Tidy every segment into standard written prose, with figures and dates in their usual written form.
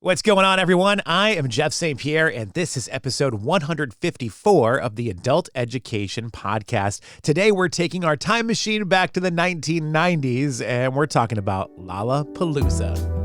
What's going on, everyone? I am Jeff St. Pierre, and this is episode 154 of the Adult Education Podcast. Today, we're taking our time machine back to the 1990s, and we're talking about Lollapalooza.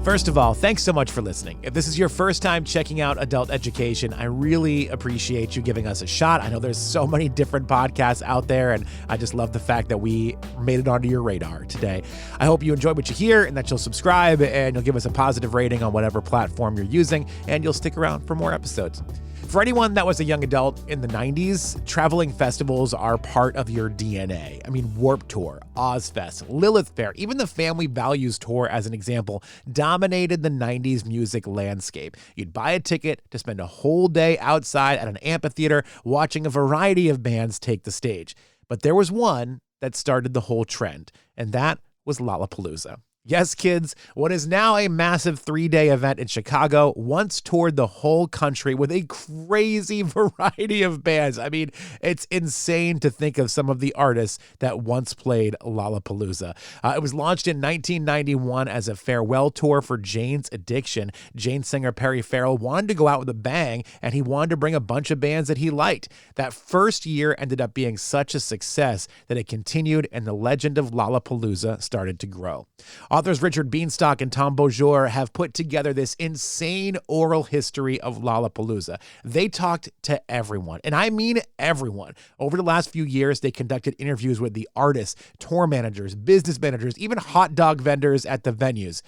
First of all, thanks so much for listening. If this is your first time checking out Adult Education, I really appreciate you giving us a shot. I know there's so many different podcasts out there, and I just love the fact that we made it onto your radar today. I hope you enjoyed what you hear and that you'll subscribe and you'll give us a positive rating on whatever platform you're using, and you'll stick around for more episodes. For anyone that was a young adult in the 90s, traveling festivals are part of your DNA. I mean, Warped Tour, Ozfest, Lilith Fair, even the Family Values Tour, as an example, dominated the 90s music landscape. You'd buy a ticket to spend a whole day outside at an amphitheater watching a variety of bands take the stage. But there was one that started the whole trend, and that was Lollapalooza. Yes, kids, what is now a massive 3-day event in Chicago once toured the whole country with a crazy variety of bands. I mean, it's insane to think of some of the artists that once played Lollapalooza. It was launched in 1991 as a farewell tour for Jane's Addiction. Jane singer Perry Farrell wanted to go out with a bang, and he wanted to bring a bunch of bands that he liked. That first year ended up being such a success that it continued, and the legend of Lollapalooza started to grow. Authors Richard Bienstock and Tom Beaujour have put together this insane oral history of Lollapalooza. They talked to everyone, and I mean everyone. Over the last few years, they conducted interviews with the artists, tour managers, business managers, even hot dog vendors at the venues.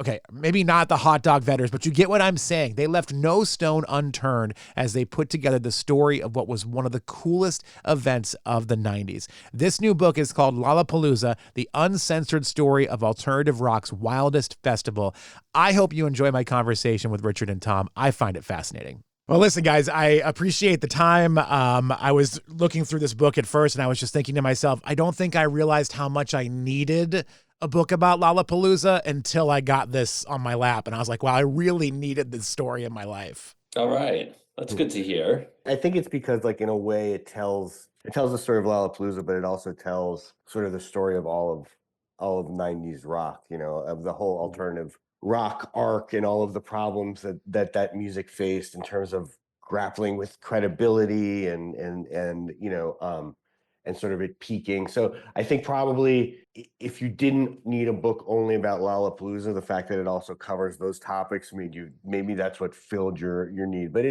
Okay, maybe not the hot dog vendors, but you get what I'm saying. They left no stone unturned as they put together the story of what was one of the coolest events of the 90s. This new book is called Lollapalooza, the Uncensored Story of Alternative Rock's Wildest Festival. I hope you enjoy my conversation with Richard and Tom. I find it fascinating. Well, listen, guys, I appreciate the time. I was looking through this book at first, and I was just thinking to myself, I don't think I realized how much I needed a book about Lollapalooza until I got this on my lap. And I was like, wow, I really needed this story in my life. All right. That's good to hear. I think it's because, like, in a way, it tells the story of Lollapalooza, but it also tells sort of the story of all of 90s rock, you know, of the whole alternative rock arc and all of the problems that music faced in terms of grappling with credibility and you know, and sort of it peaking. So I think probably if you didn't need a book only about Lollapalooza, the fact that it also covers those topics maybe that's what filled your need. But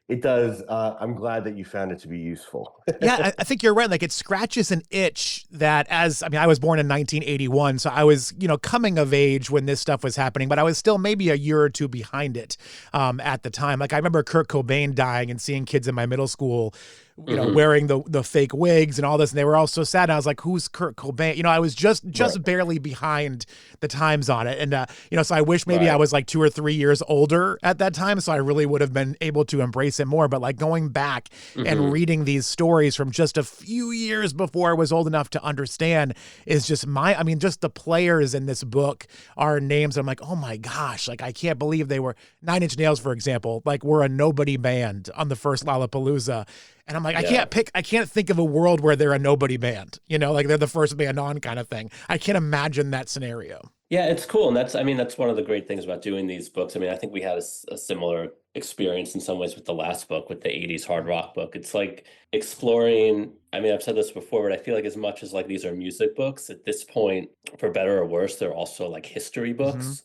it does. I'm glad that you found it to be useful. Yeah, I think you're right. Like, it scratches an itch that I was born in 1981, so I was, coming of age when this stuff was happening, but I was still maybe a year or two behind it at the time. Like, I remember Kurt Cobain dying and seeing kids in my middle school, wearing the fake wigs and all this, and they were all so sad. And I was like, who's Kurt Cobain? I was just right. Barely behind the times on it. And, so I wish maybe I was like 2 or 3 years older at that time, so I really would have been able to embrace it more. But like going back and reading these stories from just a few years before I was old enough to understand is just just the players in this book are names. I'm like, oh my gosh, like I can't believe they were 9 Inch Nails, for example, like were a nobody band on the first Lollapalooza. And I'm like, I can't think of a world where they're a nobody band, like they're the first band on kind of thing. I can't imagine that scenario. Yeah, it's cool. And that's one of the great things about doing these books. I think we had a similar experience in some ways with the last book, with the 80s hard rock book. It's like exploring, I've said this before, but I feel like as much as like these are music books, at this point, for better or worse, they're also like history books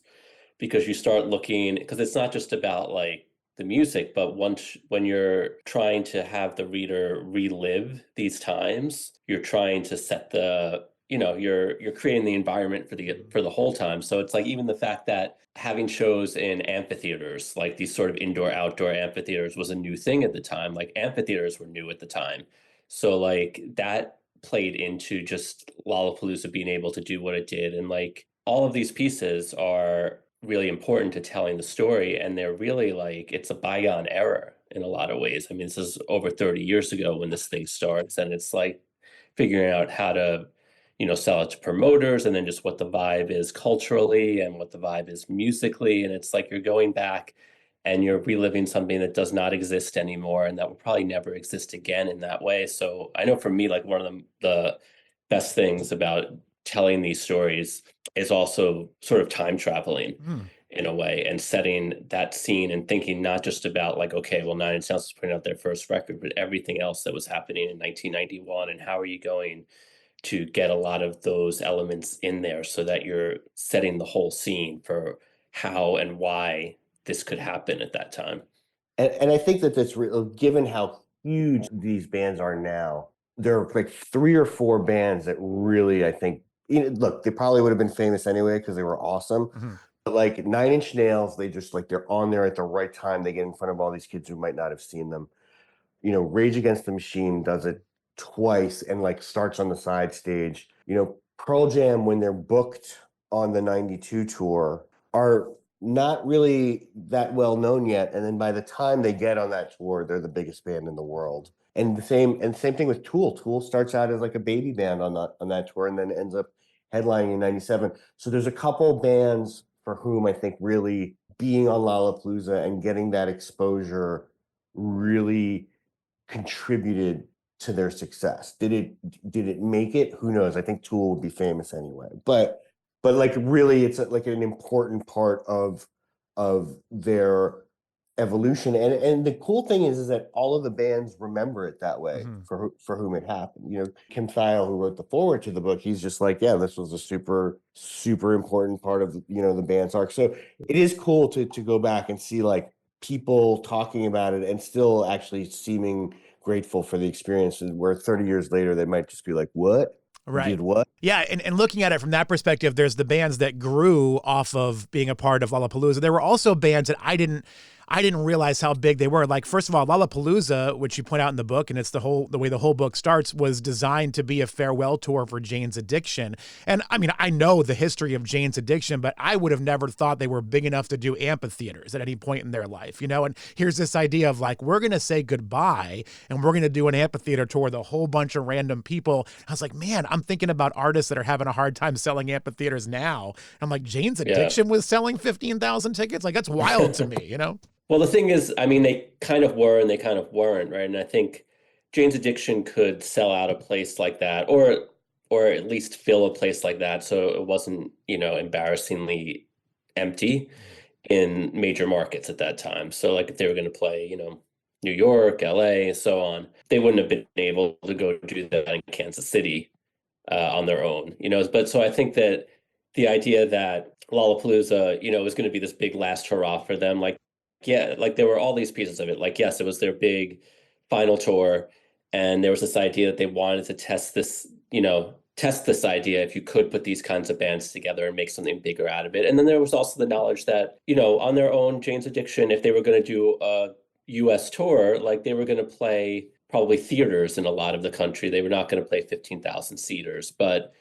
because you start looking, because it's not just about like the music, but when you're trying to have the reader relive these times, you're trying to set you're creating the environment for the whole time. So it's like even the fact that having shows in amphitheaters, like these sort of indoor outdoor amphitheaters, was a new thing at the time. Like amphitheaters were new at the time, so like that played into just Lollapalooza being able to do what it did. And like all of these pieces are really important to telling the story, and they're really like, it's a bygone era in a lot of ways. This is over 30 years ago when this thing starts, and it's like figuring out how to sell it to promoters, and then just what the vibe is culturally and what the vibe is musically. And it's like you're going back and you're reliving something that does not exist anymore, and that will probably never exist again in that way. So I know for me, like one of the best things about telling these stories is also sort of time traveling Mm. in a way, and setting that scene and thinking not just about like, okay, well, Nine Inch Nails is putting out their first record, but everything else that was happening in 1991, and how are you going to get a lot of those elements in there so that you're setting the whole scene for how and why this could happen at that time. And I think that that's real, given how huge these bands are now. There are like 3 or 4 bands that really, I think, look, they probably would have been famous anyway because they were awesome. Mhm. But like Nine Inch Nails, they just like they're on there at the right time. They get in front of all these kids who might not have seen them. Rage Against the Machine does it twice and like starts on the side stage. Pearl Jam, when they're booked on the 92 tour, are not really that well known yet. And then by the time they get on that tour, they're the biggest band in the world. And the same thing with Tool. Tool starts out as like a baby band on that tour and then ends up headlining in 97. So there's a couple bands for whom I think really being on Lollapalooza and getting that exposure really contributed to their success. Did it make it? Who knows? I think Tool would be famous anyway. But like really it's like an important part of their evolution. And the cool thing is that all of the bands remember it that way Mhm. for whom it happened. Kim Thayil, who wrote the foreword to the book, he's just like, yeah, this was a super, super important part of the band's arc. So it is cool to go back and see like people talking about it and still actually seeming grateful for the experience, where 30 years later they might just be like, what? You Right. did what? Yeah, and looking at it from that perspective, there's the bands that grew off of being a part of Lollapalooza. There were also bands that I didn't realize how big they were. Like, first of all, Lollapalooza, which you point out in the book, and it's the way the whole book starts, was designed to be a farewell tour for Jane's Addiction. And I mean, I know the history of Jane's Addiction, but I would have never thought they were big enough to do amphitheaters at any point in their life, And here's this idea of like, we're going to say goodbye and we're going to do an amphitheater tour with a whole bunch of random people. I was like, man, I'm thinking about artists that are having a hard time selling amphitheaters now. I'm like, Jane's Addiction was selling 15,000 tickets. Like, that's wild to me, Well, the thing is, I mean, they kind of were and they kind of weren't, right? And I think Jane's Addiction could sell out a place like that, or at least fill a place like that, so it wasn't, embarrassingly empty in major markets at that time. So, like, if they were going to play, New York, LA, so on, they wouldn't have been able to go do that in Kansas City on their own, But so I think that the idea that Lollapalooza, was going to be this big last hurrah for them, like, yeah, like there were all these pieces of it. Like, yes, it was their big final tour, and there was this idea that they wanted to test this idea if you could put these kinds of bands together and make something bigger out of it. And then there was also the knowledge that, on their own, Jane's Addiction, if they were going to do a US tour, like they were going to play probably theaters in a lot of the country. They were not going to play 15,000 seaters, but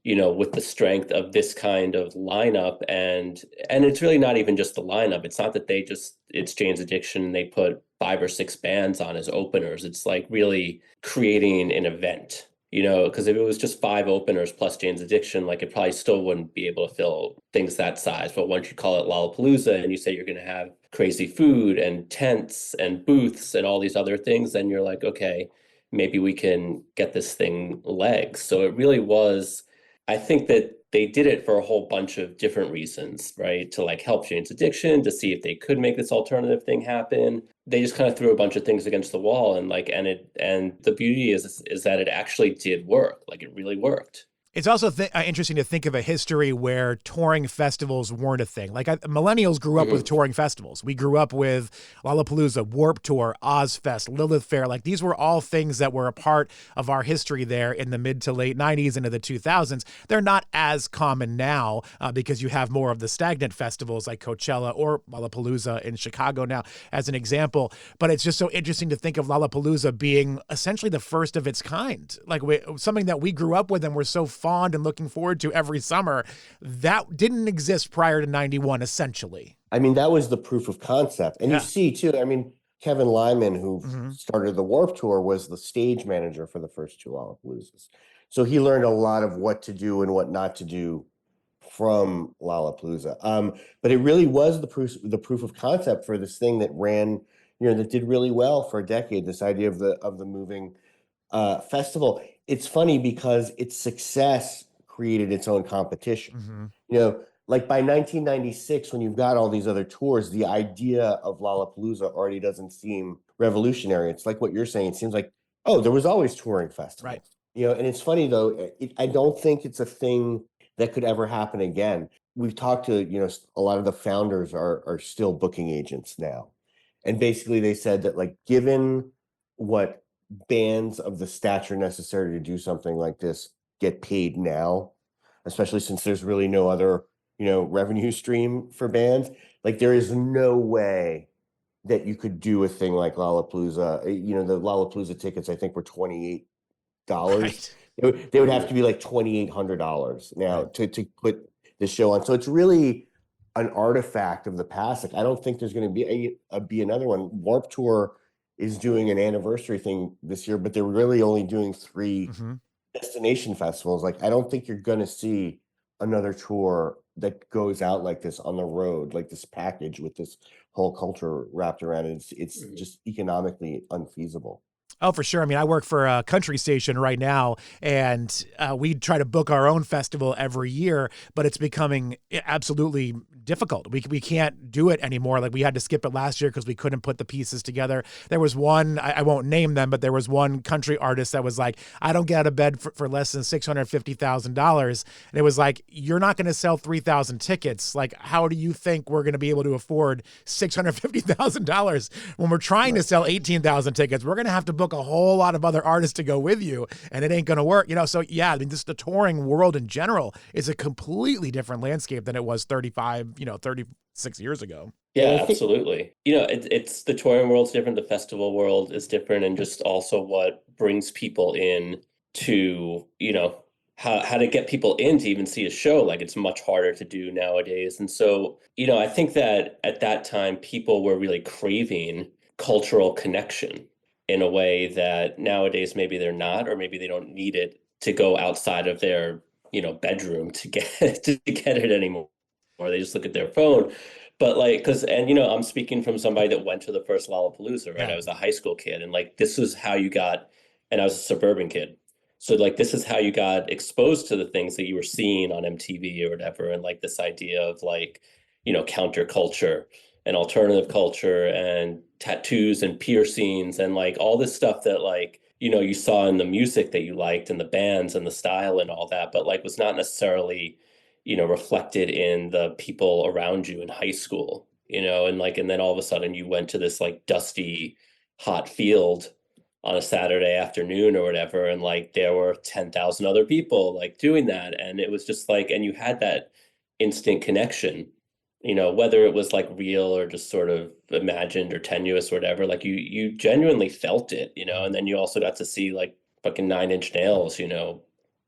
with the strength of this kind of lineup, and it's really not even just the lineup. It's not that it's Jane's Addiction and they put 5 or 6 bands on as openers. It's like really creating an event, because if it was just 5 openers plus Jane's Addiction, like it probably still wouldn't be able to fill things that size. But once you call it Lollapalooza and you say you're going to have crazy food and tents and booths and all these other things, then you're like, okay, maybe we can get this thing legs. So it really was, I think that they did it for a whole bunch of different reasons, right? To like help Jane's Addiction, to see if they could make this alternative thing happen. They just kind of threw a bunch of things against the wall, and the beauty is that it actually did work. Like it really worked. It's also interesting to think of a history where touring festivals weren't a thing. Like millennials grew up with touring festivals. We grew up with Lollapalooza, Warped Tour, Ozfest, Lilith Fair. Like these were all things that were a part of our history there in the mid to late 90s into the 2000s. They're not as common now because you have more of the stagnant festivals like Coachella or Lollapalooza in Chicago now as an example. But it's just so interesting to think of Lollapalooza being essentially the first of its kind. Like something that we grew up with and were so fond and looking forward to every summer, that didn't exist prior to 91, essentially. I mean, that was the proof of concept. And you see, too, I mean, Kevin Lyman, who started the Warped Tour, was the stage manager for the first 2 Lollapaloozas. So he learned a lot of what to do and what not to do from Lollapalooza. But it really was the proof of concept for this thing that ran, that did really well for a decade, this idea of the moving festival. It's funny because its success created its own competition. Mm-hmm. You know, like by 1996, when you've got all these other tours, the idea of Lollapalooza already doesn't seem revolutionary. It's like what you're saying. It seems like, oh, there was always touring festivals. Right. You know, and it's funny though, I don't think it's a thing that could ever happen again. We've talked to, you know, a lot of the founders are still booking agents now. And basically they said that, like, given what bands of the stature necessary to do something like this get paid now, especially since there's really no other, you know, revenue stream for bands, like there is no way that you could do a thing like Lollapalooza. You know, the Lollapalooza tickets, I think, were $28. Right. They would have to be like $2,800 now Right. to put the show on. So it's really an artifact of the past. Like, I don't think there's going to be another one. Warped Tour is doing an anniversary thing this year, but they're really only doing 3 Mm-hmm. destination festivals. Like, I don't think you're going to see another tour that goes out like this on the road, like this package with this whole culture wrapped around it. It's just economically unfeasible. Oh, for sure. I mean, I work for a country station right now, and we try to book our own festival every year, but it's becoming absolutely difficult. We can't do it anymore. Like, we had to skip it last year because we couldn't put the pieces together. There was one, I won't name them, but there was one country artist that was like, I don't get out of bed for less than $650,000. And it was like, you're not going to sell 3,000 tickets. Like, how do you think we're going to be able to afford $650,000 when we're trying to sell 18,000 tickets? We're going to have to book a whole lot of other artists to go with you, and it ain't going to work. You know, so yeah, I mean, the touring world in general is a completely different landscape than it was 36 years ago. Yeah, absolutely. You know, it's the touring world's different, the festival world is different, and just also what brings people in to, you know, how to get people in to even see a show. Like, it's much harder to do nowadays. And so, you know, I think that at that time people were really craving cultural connection in a way that nowadays maybe they're not, or maybe they don't need it to go outside of their, you know, bedroom to get it anymore. Or they just look at their phone. But like, and you know, I'm speaking from somebody that went to the first Lollapalooza, right? Yeah. I was a high school kid, and like, this is how you got, and I was a suburban kid. So like, this is how you got exposed to the things that you were seeing on MTV or whatever. And like this idea of like, you know, counterculture and alternative culture and tattoos and piercings and like all this stuff that, like, you know, you saw in the music that you liked and the bands and the style and all that, but like was not necessarily, you know, reflected in the people around you in high school, you know, and like, and then all of a sudden you went to this like dusty, hot field on a Saturday afternoon or whatever, and like there were 10,000 other people like doing that. And it was just like, and you had that instant connection, you know, whether it was like real or just sort of imagined or tenuous or whatever, like you genuinely felt it, you know, and then you also got to see like fucking Nine Inch Nails, you know,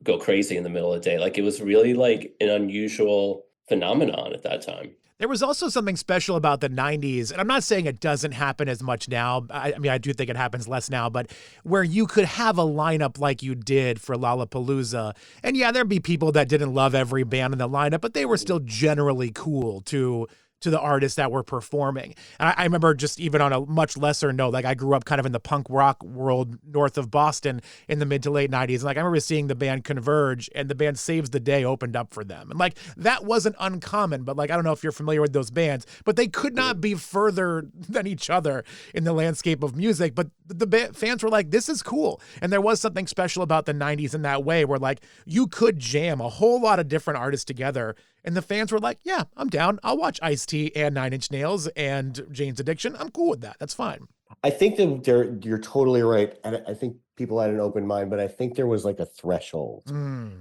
go crazy in the middle of the day. Like, it was really like an unusual phenomenon at that time. There was also something special about the 90s, and I'm not saying it doesn't happen as much now. I mean, I do think it happens less now, but where you could have a lineup like you did for Lollapalooza. And yeah, there'd be people that didn't love every band in the lineup, but they were still generally cool to the artists that were performing. And I remember, just even on a much lesser note, like I grew up kind of in the punk rock world north of Boston in the mid to late 90s. And like I remember seeing the band Converge, and the band Saves the Day opened up for them. And like that wasn't uncommon, but like I don't know if you're familiar with those bands, but they could not be further than each other in the landscape of music. But the fans were like, this is cool. And there was something special about the 90s in that way, where like you could jam a whole lot of different artists together. And the fans were like, yeah, I'm down. I'll watch Ice-T and Nine Inch Nails and Jane's Addiction. I'm cool with that. That's fine. I think that you're totally right. And I think people had an open mind, but I think there was like a threshold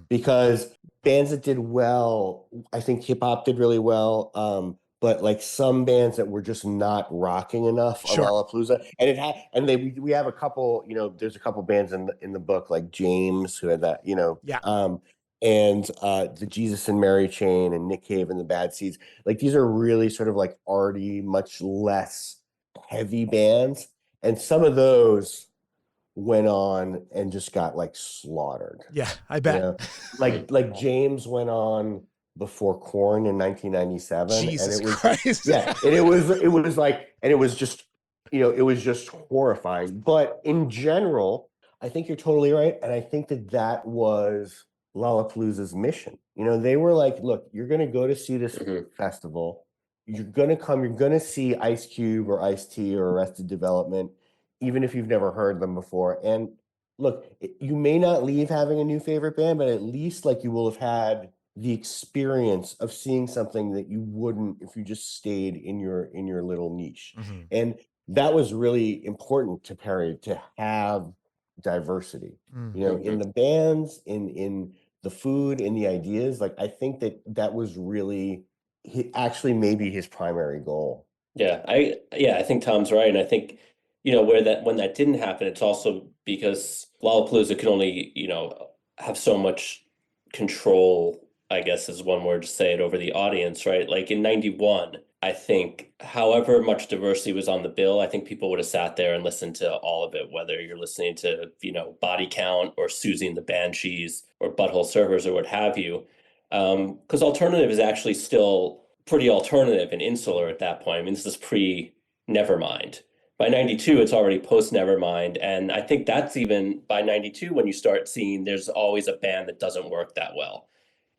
because bands that did well, I think hip hop did really well. But like some bands that were just not rocking enough on Lollapalooza, and we have a couple, you know, there's a couple bands in the book, like James, who had that, you know, and the Jesus and Mary Chain and Nick Cave and the Bad Seeds. Like, these are really sort of like arty, much less heavy bands. And some of those went on and just got like slaughtered. Yeah, I bet. You know? like James went on before Korn in 1997. Jesus and it was, Christ. Yeah, and it was like, and it was just, you know, it was just horrifying. But in general, I think you're totally right. And I think that was Lollapalooza's mission. You know, they were like, look, you're going to go to see this Mhm. festival. You're going to come, you're going to see Ice Cube or Ice T or Arrested Development, even if you've never heard them before. And look, you may not leave having a new favorite band, but at least like you will have had the experience of seeing something that you wouldn't if you just stayed in your little niche. Mhm. And that was really important to Perry, to have diversity, Mm. you know, in the bands, in the food, in the ideas. Like I think that that was really actually maybe his primary goal. I think Tom's right, and I think where that when that didn't happen, it's also because Lollapalooza could only have so much control, I guess is one word to say it, over the audience, right? Like in '91, I think however much diversity was on the bill, I think people would have sat there and listened to all of it, whether you're listening to Body Count or Susie and the Banshees or Butthole Servers or what have you. Because alternative is actually still pretty alternative and insular at that point. I mean, this is pre Nevermind. By '92, it's already post Nevermind. And I think that's even by '92 when you start seeing there's always a band that doesn't work that well.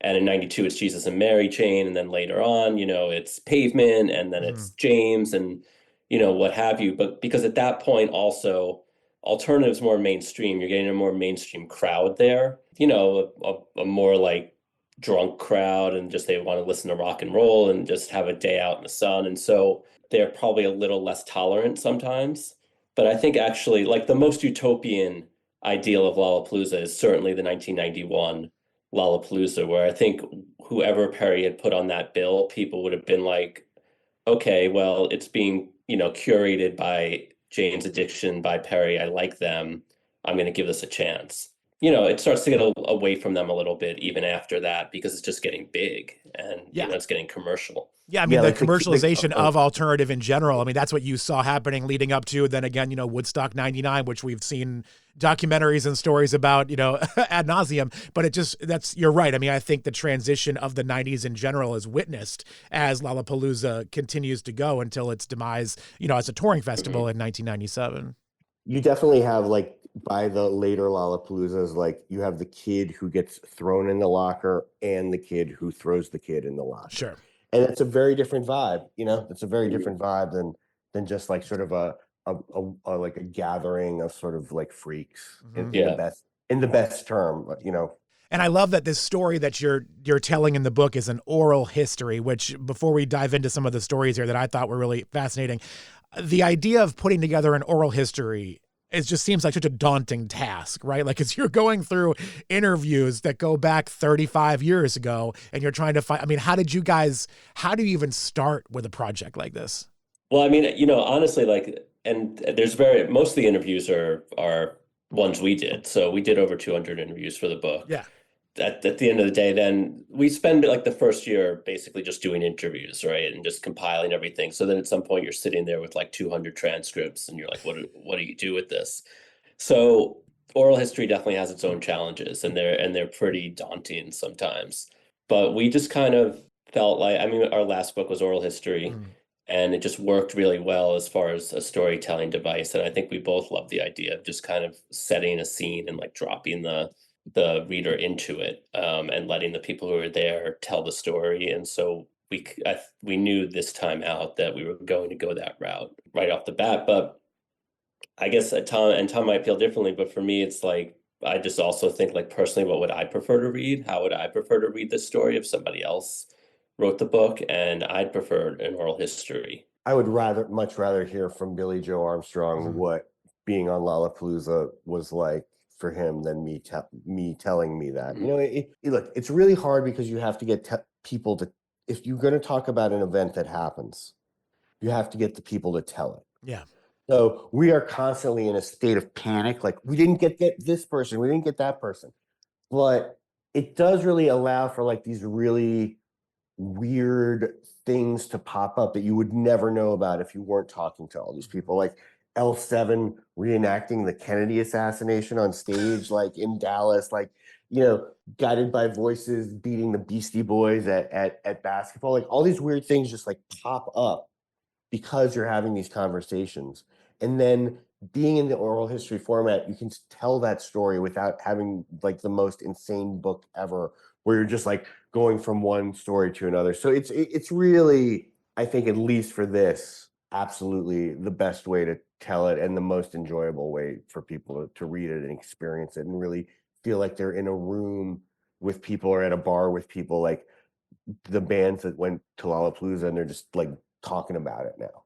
And in '92, it's Jesus and Mary Chain. And then later on, it's Pavement, and then it's James, and, what have you. But because at that point, also, alternative's more mainstream. You're getting a more mainstream crowd there, a more like drunk crowd, and just they want to listen to rock and roll and just have a day out in the sun. And so they're probably a little less tolerant sometimes. But I think actually, like, the most utopian ideal of Lollapalooza is certainly the 1991 Lollapalooza, where I think whoever Perry had put on that bill, people would have been like, okay, well, it's being, curated by Jane's Addiction, by Perry. I like them. I'm going to give this a chance. It starts to get away from them a little bit even after that, because it's just getting big and, Yeah. it's getting commercial. Yeah, I mean, the like commercialization of alternative in general, I mean, that's what you saw happening leading up to, then again, Woodstock 99, which we've seen documentaries and stories about, ad nauseum, but you're right. I mean, I think the transition of the 90s in general is witnessed as Lollapalooza continues to go until its demise, as a touring festival in 1997. You definitely have, like, by the later Lollapaloozas, like you have the kid who gets thrown in the locker and the kid who throws the kid in the locker. Sure. And it's a very different vibe, it's a very different vibe than just like sort of a like a gathering of sort of like freaks in the best term, And I love that this story that you're telling in the book is an oral history, which, before we dive into some of the stories here that I thought were really fascinating, the idea of putting together an oral history, it just seems like such a daunting task, right? Like, as you're going through interviews that go back 35 years ago and you're trying to find, I mean, how do you even start with a project like this? Well, I mean, honestly, like, and most of the interviews are ones we did. So we did over 200 interviews for the book. Yeah. At the end of the day, then we spend like the first year basically just doing interviews, right? And just compiling everything. So then at some point you're sitting there with like 200 transcripts and you're like, what do you do with this? So oral history definitely has its own challenges, and they're pretty daunting sometimes. But we just kind of felt like, I mean, our last book was oral history. And it just worked really well as far as a storytelling device. And I think we both love the idea of just kind of setting a scene and like dropping the reader into it, and letting the people who are there tell the story. And so we knew this time out that we were going to go that route right off the bat. But I guess Tom might feel differently, but for me, it's like, I just also think, like, personally, what would I prefer to read? How would I prefer to read this story if somebody else wrote the book? And I'd prefer an oral history. I would much rather hear from Billy Joe Armstrong what being on Lollapalooza was like for him than me telling me that. Look, it's really hard because you have to get people to, if you're going to talk about an event that happens, you have to get the people to tell it. Yeah. So we are constantly in a state of panic. Like, we didn't get this person, we didn't get that person. But it does really allow for like these really weird things to pop up that you would never know about if you weren't talking to all these people. Like L7 reenacting the Kennedy assassination on stage, like in Dallas, like, Guided by Voices beating the Beastie Boys at basketball. Like, all these weird things just like pop up because you're having these conversations. And then being in the oral history format, you can tell that story without having like the most insane book ever, where you're just like going from one story to another. So it's really, I think, at least for this, absolutely the best way to tell it and the most enjoyable way for people to read it and experience it and really feel like they're in a room with people or at a bar with people, like the bands that went to Lollapalooza and they're just like talking about it now.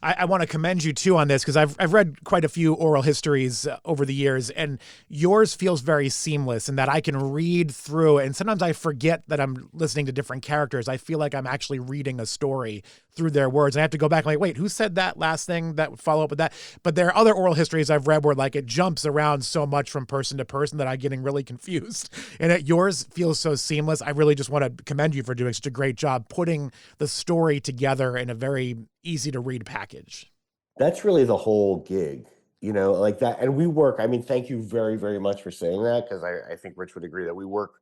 I want to commend you too on this, because I've read quite a few oral histories over the years, and yours feels very seamless in that I can read through, and sometimes I forget that I'm listening to different characters. I feel like I'm actually reading a story through their words. I have to go back and like, wait, who said that last thing, that follow up with that? But there are other oral histories I've read where like it jumps around so much from person to person that I'm getting really confused. And yours feels so seamless. I really just want to commend you for doing such a great job putting the story together in a very easy to read package. That's really the whole gig, like that. And we work, I mean, thank you very, very much for saying that, because I think Rich would agree that we work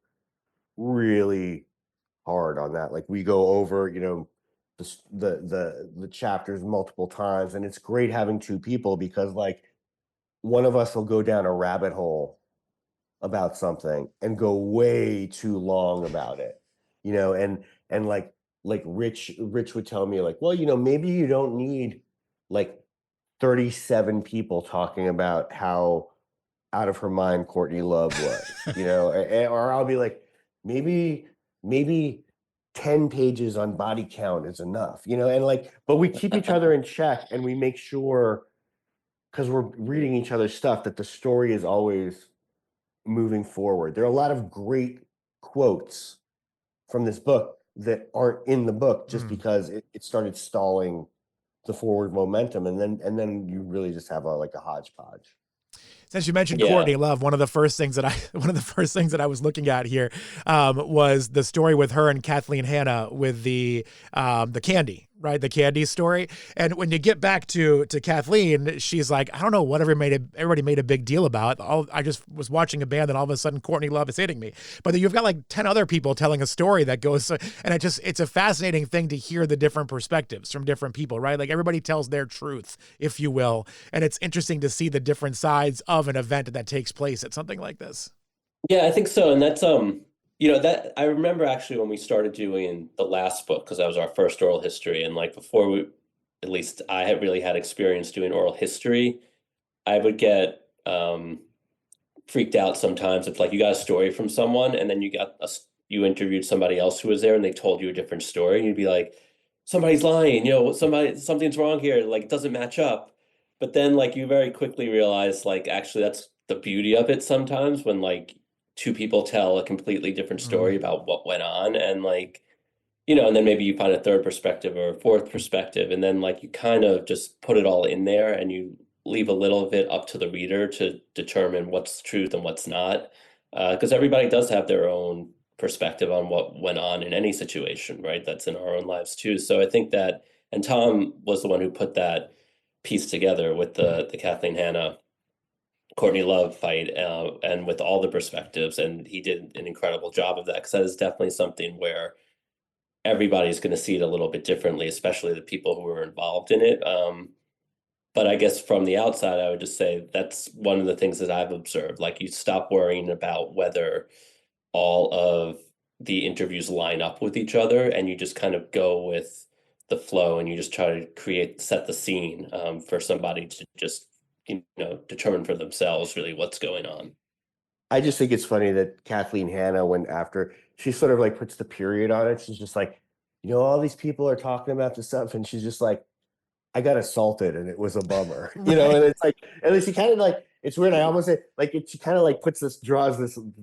really hard on that. Like we go over, the chapters multiple times, and it's great having two people, because like one of us will go down a rabbit hole about something and go way too long about it, and like Rich would tell me like, well, maybe you don't need like 37 people talking about how out of her mind Courtney Love was, or I'll be like, maybe 10 pages on body count is enough, and like, but we keep each other in check, and we make sure, because we're reading each other's stuff, that the story is always moving forward. There are a lot of great quotes from this book that aren't in the book just because it started stalling the forward momentum, and then you really just have a hodgepodge. Since you mentioned Courtney Love, one of the first things that I was looking at here was the story with her and Kathleen Hanna with the candy, right? The candy story. And when you get back to Kathleen, she's like, I don't know what everybody made a big deal about. I just was watching a band, and all of a sudden Courtney Love is hitting me. But then you've got like 10 other people telling a story that goes, and it's a fascinating thing to hear the different perspectives from different people, right? Like everybody tells their truth, if you will. And it's interesting to see the different sides of an event that takes place at something like this. Yeah, I think so. And that's that I remember actually when we started doing the last book, because that was our first oral history, and like before at least I had really had experience doing oral history, I would get freaked out sometimes if like you got a story from someone and then you interviewed somebody else who was there and they told you a different story, and you'd be like, somebody's lying, something's wrong here, like it doesn't match up. But then like you very quickly realize like actually that's the beauty of it sometimes, when like two people tell a completely different story about what went on, and like and then maybe you find a third perspective or a fourth perspective, and then like you kind of just put it all in there, and you leave a little of it up to the reader to determine what's truth and what's not, because everybody does have their own perspective on what went on in any situation, right? That's in our own lives too. So I think that, and Tom was the one who put that piece together with the Kathleen Hanna Courtney Love fight, and with all the perspectives, and he did an incredible job of that, because that is definitely something where everybody's going to see it a little bit differently, especially the people who were involved in it. But I guess from the outside, I would just say that's one of the things that I've observed. Like you stop worrying about whether all of the interviews line up with each other, and you just kind of go with the flow, and you just try to set the scene for somebody to just determine for themselves really what's going on. I just think it's funny that Kathleen Hanna, when after she sort of like puts the period on it, she's just like, all these people are talking about this stuff, and she's just like, I got assaulted and it was a bummer, and it's like, and then she kind of like, it's weird. I almost say like she kind of like draws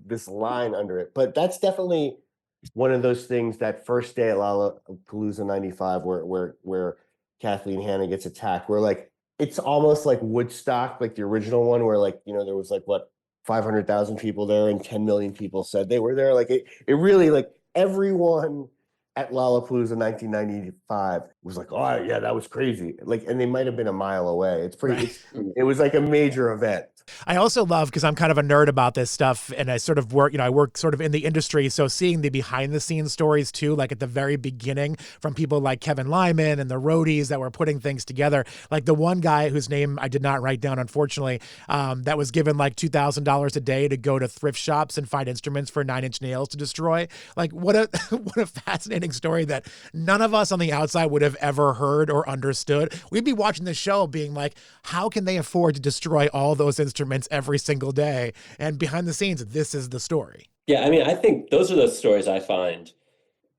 this line under it, but that's definitely one of those things. That first day at Lollapalooza '95, where Kathleen Hanna gets attacked, where like it's almost like Woodstock, like the original one, where like there was like 500,000 people there, and 10 million people said they were there. Like it really, like everyone at Lollapalooza 1995 was like, oh yeah, that was crazy. Like, and they might have been a mile away. It was like a major event. I also love, because I'm kind of a nerd about this stuff, and I sort of work, I work sort of in the industry. So seeing the behind the scenes stories too, like at the very beginning from people like Kevin Lyman and the roadies that were putting things together. Like the one guy whose name I did not write down, unfortunately, that was given like $2,000 a day to go to thrift shops and find instruments for Nine Inch Nails to destroy. Like what a what a fascinating story that none of us on the outside would have ever heard or understood. We'd be watching the show being like, how can they afford to destroy all those instruments every single day? And behind the scenes, this is the story. Yeah, I mean, I think those are the stories I find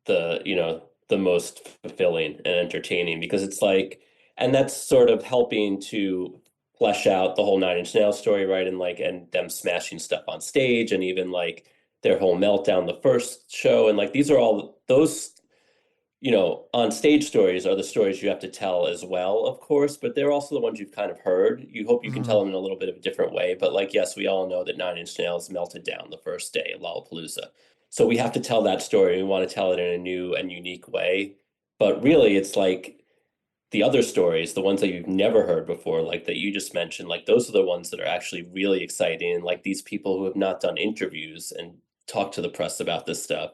the most fulfilling and entertaining, because it's like, and that's sort of helping to flesh out the whole Nine Inch Nails story, right? And them smashing stuff on stage, and even like their whole meltdown the first show. And like these are all those, on stage stories are the stories you have to tell as well, of course, but they're also the ones you've kind of heard. You hope you can tell them in a little bit of a different way. But like, yes, we all know that Nine Inch Nails melted down the first day at Lollapalooza. So we have to tell that story. We want to tell it in a new and unique way. But really, it's like the other stories, the ones that you've never heard before, like that you just mentioned, like those are the ones that are actually really exciting. And like these people who have not done interviews and talked to the press about this stuff,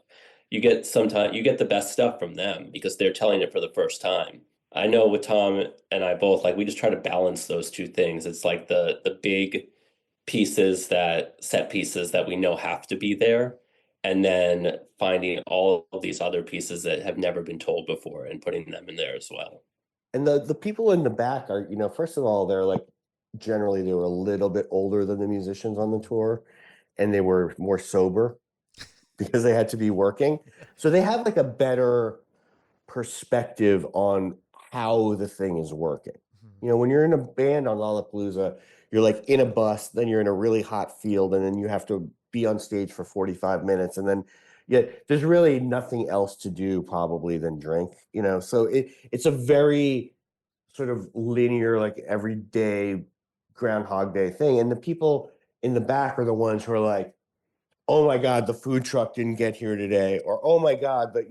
you get the best stuff from them because they're telling it for the first time. I know with Tom and I both, like we just try to balance those two things. It's like the big set pieces that we know have to be there, and then finding all of these other pieces that have never been told before and putting them in there as well. And the people in the back are, first of all, they're like, generally they were a little bit older than the musicians on the tour, and they were more sober because they had to be working. So they have like a better perspective on how the thing is working. When you're in a band on Lollapalooza, you're like in a bus, then you're in a really hot field, and then you have to be on stage for 45 minutes. And then there's really nothing else to do probably than drink, so it's a very sort of linear, like everyday Groundhog Day thing. And the people in the back are the ones who are like, oh my God, the food truck didn't get here today, or oh my God, but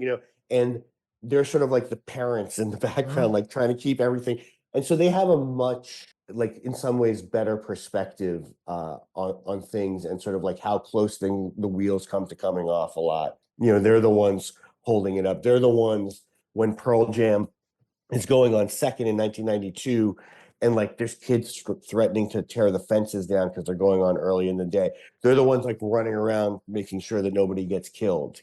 and they're sort of like the parents in the background, like trying to keep everything. And so they have a much, like in some ways, better perspective on things, and sort of like how close the wheels come to coming off a lot. They're the ones holding it up. They're the ones when Pearl Jam is going on second in 1992, and like there's kids threatening to tear the fences down because they're going on early in the day. They're the ones like running around making sure that nobody gets killed,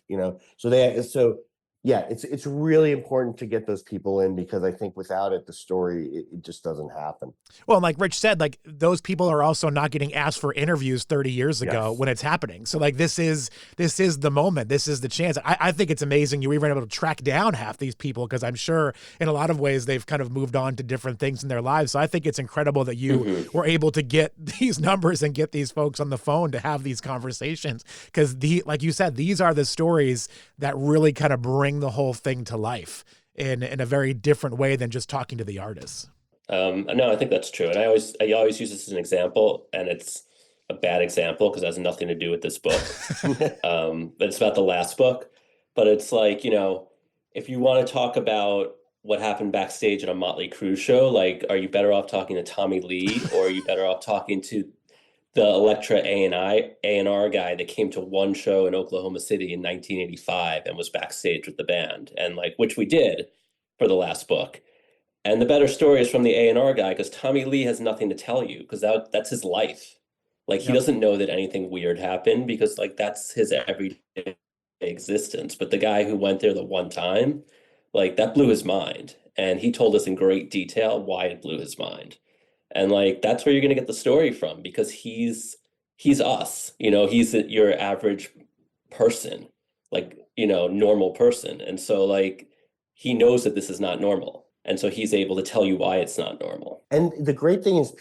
so yeah, it's really important to get those people in, because I think without it, the story, it just doesn't happen. Well, and like Rich said, like those people are also not getting asked for interviews 30 years ago when it's happening. So like this is the moment. This is the chance. I think it's amazing you were even able to track down half these people, because I'm sure in a lot of ways they've kind of moved on to different things in their lives. So I think it's incredible that you were able to get these numbers and get these folks on the phone to have these conversations, because like you said, these are the stories that really kind of bring the whole thing to life in a very different way than just talking to the artists. No, I think that's true. And I always use this as an example, and it's a bad example because it has nothing to do with this book. But it's about the last book. But it's like, if you want to talk about what happened backstage at a Motley Crue show, like, are you better off talking to Tommy Lee, or are you better off talking to the Elektra A&R guy that came to one show in Oklahoma City in 1985 and was backstage with the band, and like, which we did for the last book. And the better story is from the A&R guy, because Tommy Lee has nothing to tell you, because that's his life. Like, he doesn't know that anything weird happened, because like that's his everyday existence. But the guy who went there the one time, like that blew his mind. And he told us in great detail why it blew his mind. And like that's where you're gonna get the story from, because he's us, he's your average person, like, normal person. And so like he knows that this is not normal. And so he's able to tell you why it's not normal. And the great thing is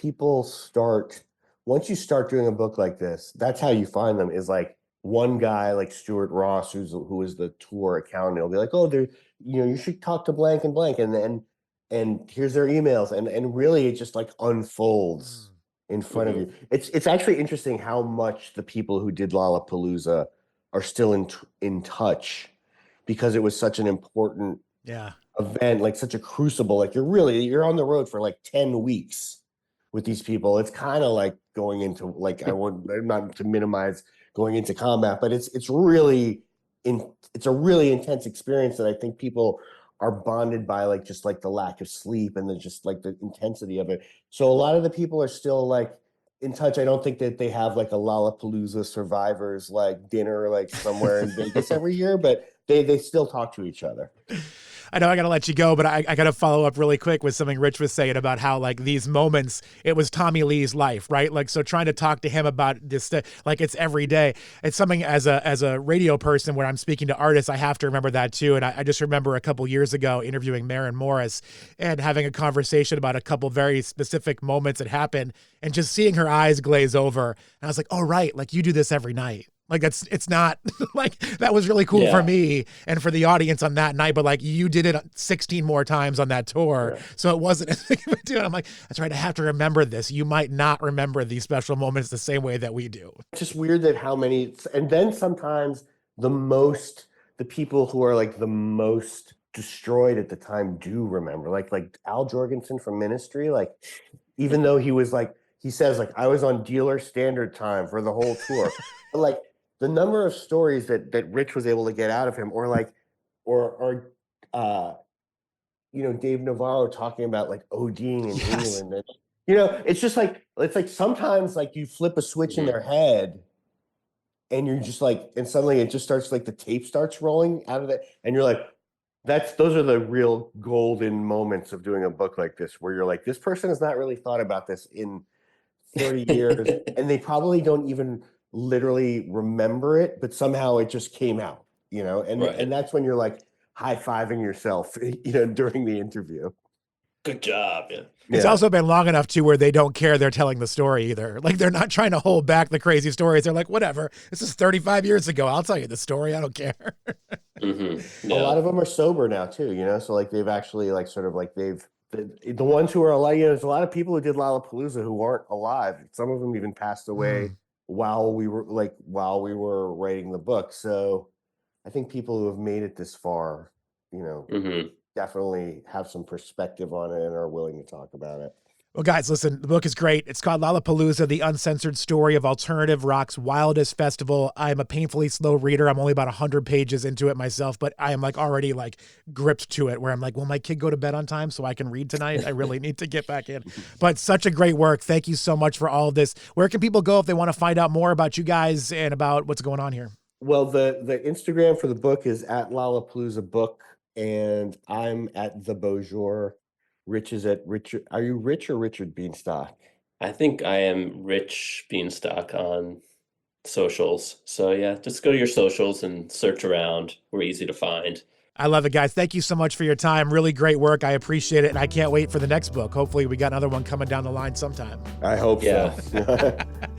once you start doing a book like this, that's how you find them, is like one guy like Stuart Ross, who is the tour accountant, he'll be like, oh, you should talk to blank and blank. And here's their emails. And really it just like unfolds in front of you. It's actually interesting how much the people who did Lollapalooza are still in touch, because it was such an important event, like such a crucible. Like you're on the road for like 10 weeks, with these people. It's kind of like going into like, not to minimize going into combat, but it's a really intense experience that I think people are bonded by, like just like the lack of sleep and just like the intensity of it. So a lot of the people are still like in touch. I don't think that they have like a Lollapalooza survivors like dinner like somewhere in Vegas every year, but they still talk to each other. I know I got to let you go, but I got to follow up really quick with something Rich was saying about how like these moments, it was Tommy Lee's life, right? Like, so trying to talk to him about this, like it's every day. It's something as a radio person where I'm speaking to artists, I have to remember that too. And I just remember a couple years ago interviewing Maren Morris and having a conversation about a couple very specific moments that happened and just seeing her eyes glaze over. And I was like, oh, right. Like you do this every night. Like it's not like that was really cool for me and for the audience on that night, but like you did it 16 more times on that tour. Yeah. So it wasn't as big of a deal. I'm like, that's right. I have to remember this. You might not remember these special moments the same way that we do. It's just weird that how many, and then sometimes the people who are like the most destroyed at the time do remember, like Al Jorgensen from Ministry. Like, even though he was like, he says like, I was on dealer standard time for the whole tour. But like, the number of stories that Rich was able to get out of him, or Dave Navarro talking about like ODing in England. And, it's just like, it's like sometimes like you flip a switch in their head and you're just like, and suddenly it just starts like the tape starts rolling out of it. And you're like, those are the real golden moments of doing a book like this, where you're like, this person has not really thought about this in 30 years. And they probably don't even literally remember it, but somehow it just came out, and that's when you're like high-fiving yourself, during the interview. Good job. Yeah. It's also been long enough too where they don't care they're telling the story either. Like they're not trying to hold back the crazy stories. They're like, whatever, this is 35 years ago. I'll tell you the story. I don't care. Mm-hmm. Yeah. A lot of them are sober now too, so like they've actually like sort of like the ones who are alive, there's a lot of people who did Lollapalooza who aren't alive. Some of them even passed away while we were writing the book. So I think people who have made it this far, definitely have some perspective on it and are willing to talk about it. Well, guys, listen, the book is great. It's called Lollapalooza, the uncensored story of alternative rock's wildest festival. I'm a painfully slow reader. I'm only about 100 pages into it myself, but I am like already like gripped to it where I'm like, will my kid go to bed on time so I can read tonight? I really need to get back in. But such a great work. Thank you so much for all of this. Where can people go if they want to find out more about you guys and about what's going on here? Well, the Instagram for the book is at Lollapalooza Book, and I'm at the Beaujour. Rich is at Richard. Are you Rich or Richard Bienstock? I think I am Rich Bienstock on socials. So yeah, just go to your socials and search around. We're easy to find. I love it, guys. Thank you so much for your time. Really great work. I appreciate it. And I can't wait for the next book. Hopefully we got another one coming down the line sometime. I hope so. All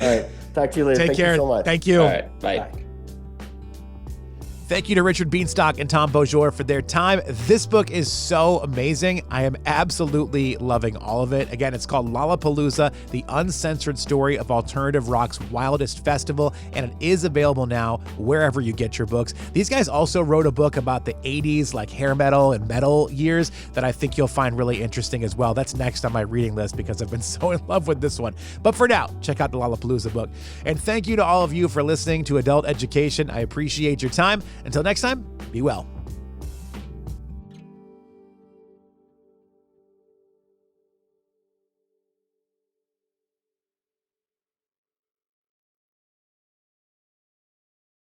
right. Talk to you later. Take care. You so much. Thank you. All right. Bye. Thank you to Richard Bienstock and Tom Beaujour for their time. This book is so amazing. I am absolutely loving all of it. Again, it's called Lollapalooza, the uncensored story of alternative rock's wildest festival, and it is available now wherever you get your books. These guys also wrote a book about the 80s, like hair metal and metal years, that I think you'll find really interesting as well. That's next on my reading list because I've been so in love with this one. But for now, check out the Lollapalooza book. And thank you to all of you for listening to Adult Education. I appreciate your time. Until next time, be well.